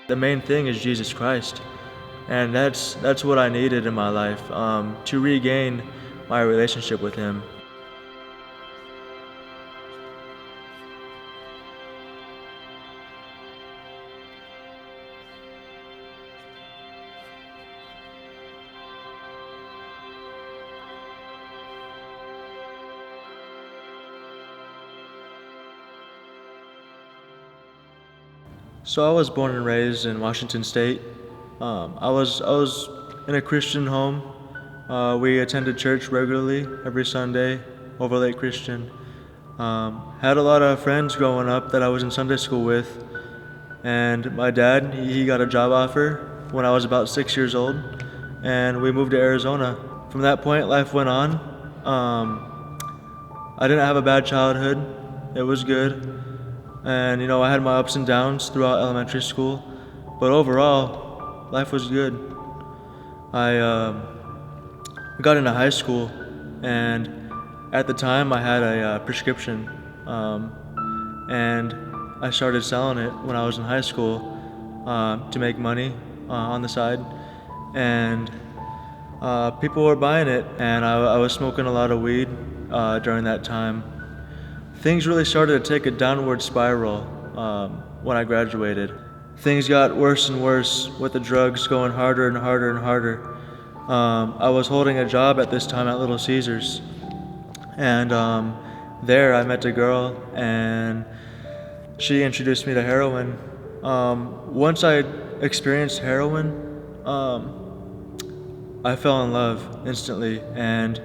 The main thing is Jesus Christ, and that's what I needed in my life, to regain my relationship with Him. So I was born and raised in Washington State. I was in a Christian home. We attended church regularly every Sunday, Overlake Christian. Had a lot of friends growing up that I was in Sunday school with, and my dad he got a job offer when I was about 6 years old, and we moved to Arizona. From that point, life went on. I didn't have a bad childhood. It was good. And I had my ups and downs throughout elementary school, but overall, life was good. I got into high school, and at the time I had a prescription, and I started selling it when I was in high school to make money on the side, and people were buying it, and I was smoking a lot of weed during that time. Things really started to take a downward spiral when I graduated. Things got worse and worse with the drugs going harder and harder and harder. I was holding a job at this time at Little Caesars, and there I met a girl, and she introduced me to heroin. Once I experienced heroin, I fell in love instantly, and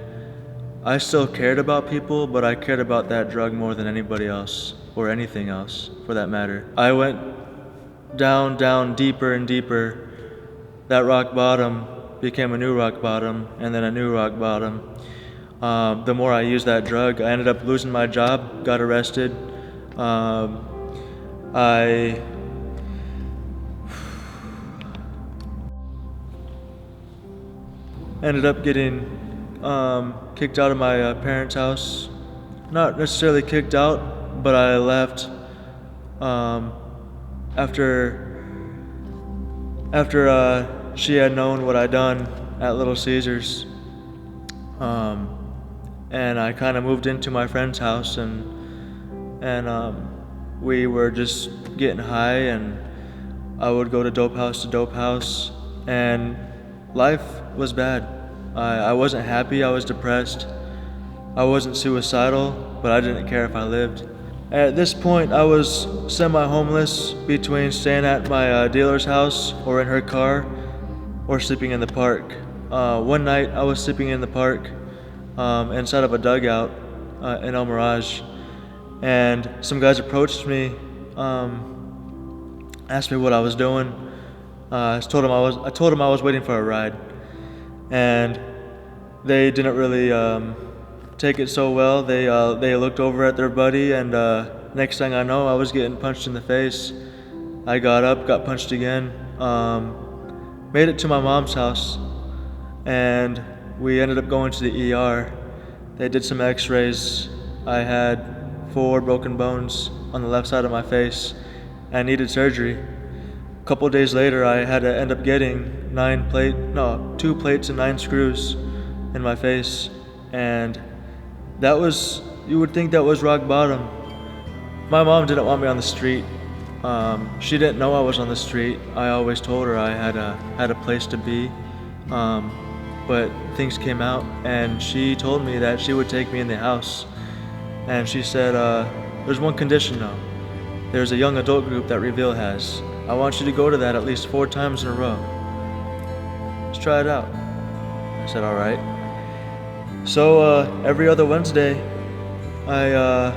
I still cared about people, but I cared about that drug more than anybody else, or anything else, for that matter. I went down, down, deeper and deeper. That rock bottom became a new rock bottom, and then a new rock bottom. The more I used that drug, I ended up losing my job, got arrested. I ended up getting kicked out of my parents' house. Not necessarily kicked out, but I left after she had known what I'd done at Little Caesars. And I kind of moved into my friend's house, and we were just getting high, and I would go to dope house, and life was bad. I wasn't happy, I was depressed. I wasn't suicidal, but I didn't care if I lived. At this point, I was semi-homeless between staying at my dealer's house or in her car or sleeping in the park. One night, I was sleeping in the park inside of a dugout in El Mirage, and some guys approached me, asked me what I was doing. I told them I was waiting for a ride, and they didn't really take it so well. They looked over at their buddy, and next thing I know, I was getting punched in the face. I got up, got punched again, made it to my mom's house, and we ended up going to the ER. They did some x-rays. I had 4 broken bones on the left side of my face and needed surgery. A couple of days later, I had to end up getting 2 plates and 9 screws in my face, and you would think that was rock bottom. My mom didn't want me on the street. She didn't know I was on the street. I always told her I had a place to be, but things came out, and she told me that she would take me in the house, and she said, there's one condition though. There's a young adult group that Reveal has. I want you to go to that at least 4 times in a row. Let's try it out. I said, all right. So every other Wednesday, I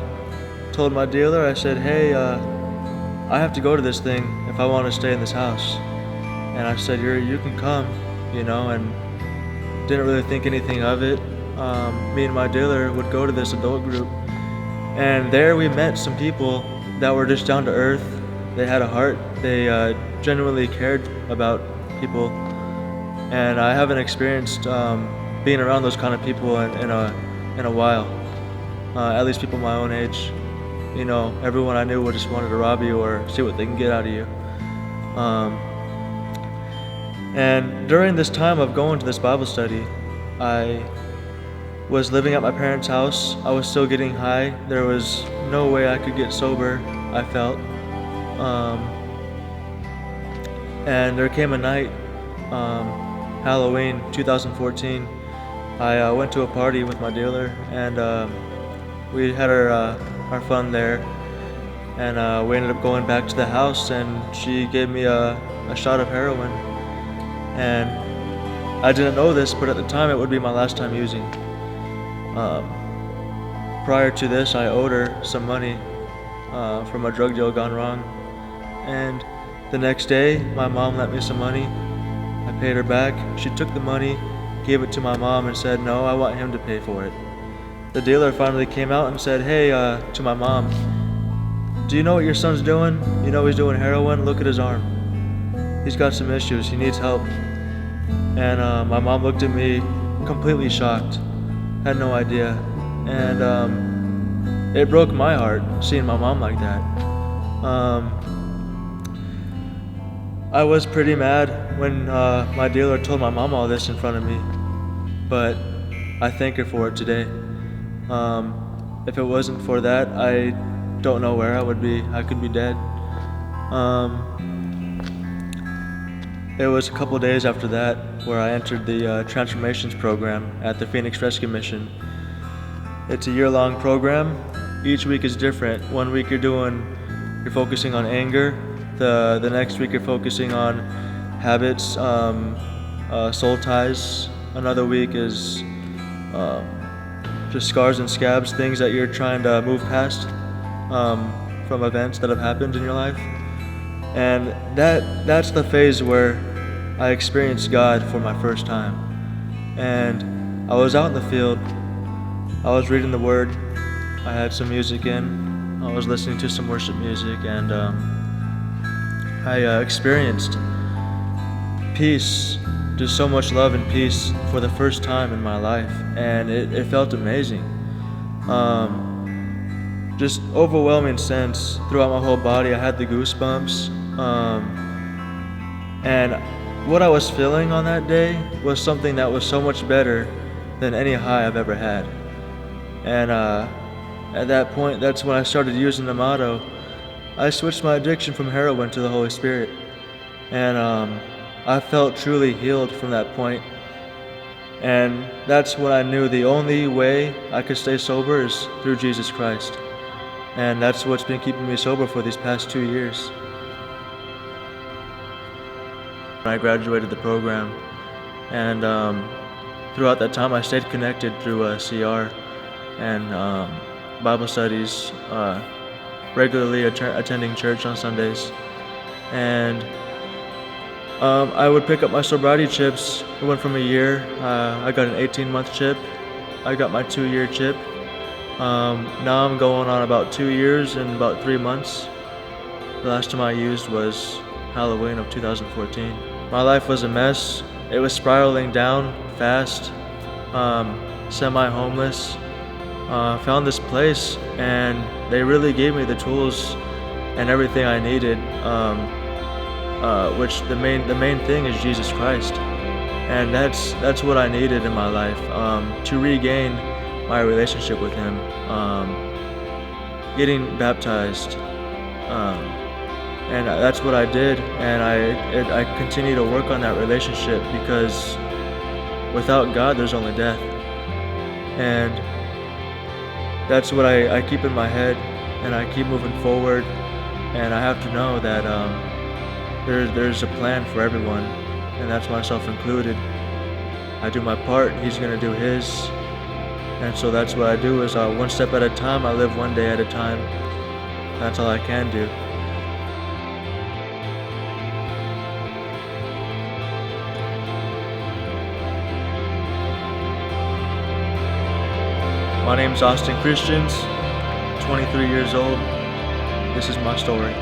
told my dealer, I said, hey, I have to go to this thing if I want to stay in this house. And I said, you can come, and didn't really think anything of it. Me and my dealer would go to this adult group, and there we met some people that were just down to earth. They had a heart. They genuinely cared about people, and I haven't experienced being around those kind of people in a while. At least people my own age. Everyone I knew would just wanted to rob you or see what they can get out of you. Um, and during this time of going to this Bible study, I was living at my parents' house. I was still getting high. There was no way I could get sober, I felt. Um, and there came a night, Halloween 2014. I went to a party with my dealer, and we had our fun there. And we ended up going back to the house, and she gave me a shot of heroin. And I didn't know this, but at the time it would be my last time using. Prior to this, I owed her some money from a drug deal gone wrong. And the next day, my mom lent me some money. I paid her back. She took the money, gave it to my mom, and said, "No, I want him to pay for it." The dealer finally came out and said, "Hey," to my mom, "Do you know what your son's doing? You know he's doing heroin? Look at his arm. He's got some issues. He needs help." And my mom looked at me completely shocked. Had no idea. And it broke my heart seeing my mom like that. I was pretty mad when my dealer told my mom all this in front of me, but I thank her for it today. If it wasn't for that, I don't know where I would be. I could be dead. It was a couple days after that where I entered the Transformations program at the Phoenix Rescue Mission. It's a year-long program. Each week is different. One week you're focusing on anger. The next week you're focusing on habits, soul ties. Another week is just scars and scabs, things that you're trying to move past from events that have happened in your life. And that's the phase where I experienced God for my first time. And I was out in the field. I was reading the Word. I had some music in. I was listening to some worship music, and I experienced peace, just so much love and peace for the first time in my life, and it felt amazing. Just overwhelming sense throughout my whole body. I had the goosebumps, and what I was feeling on that day was something that was so much better than any high I've ever had. And at that point, that's when I started using the motto. I switched my addiction from heroin to the Holy Spirit, and I felt truly healed from that point. And that's when I knew the only way I could stay sober is through Jesus Christ. And that's what's been keeping me sober for these past 2 years. I graduated the program, and throughout that time I stayed connected through CR and Bible studies, regularly attending church on Sundays. And I would pick up my sobriety chips. It went from a year. I got an 18-month chip. I got my 2-year chip. Now I'm going on about 2 years and about 3 months. The last time I used was Halloween of 2014. My life was a mess. It was spiraling down fast. Semi-homeless. Found this place, and they really gave me the tools and everything I needed. Which the main thing is Jesus Christ, and that's what I needed in my life, to regain my relationship with Him, getting baptized, and that's what I did, and I continue to work on that relationship, because without God there's only death, and that's what I keep in my head, and I keep moving forward, and I have to know that there's a plan for everyone, and that's myself included. I do my part, He's gonna do His, and so that's what I do, is one step at a time. I live one day at a time. That's all I can do. My name's Austin Christians, 23 years old. This is my story.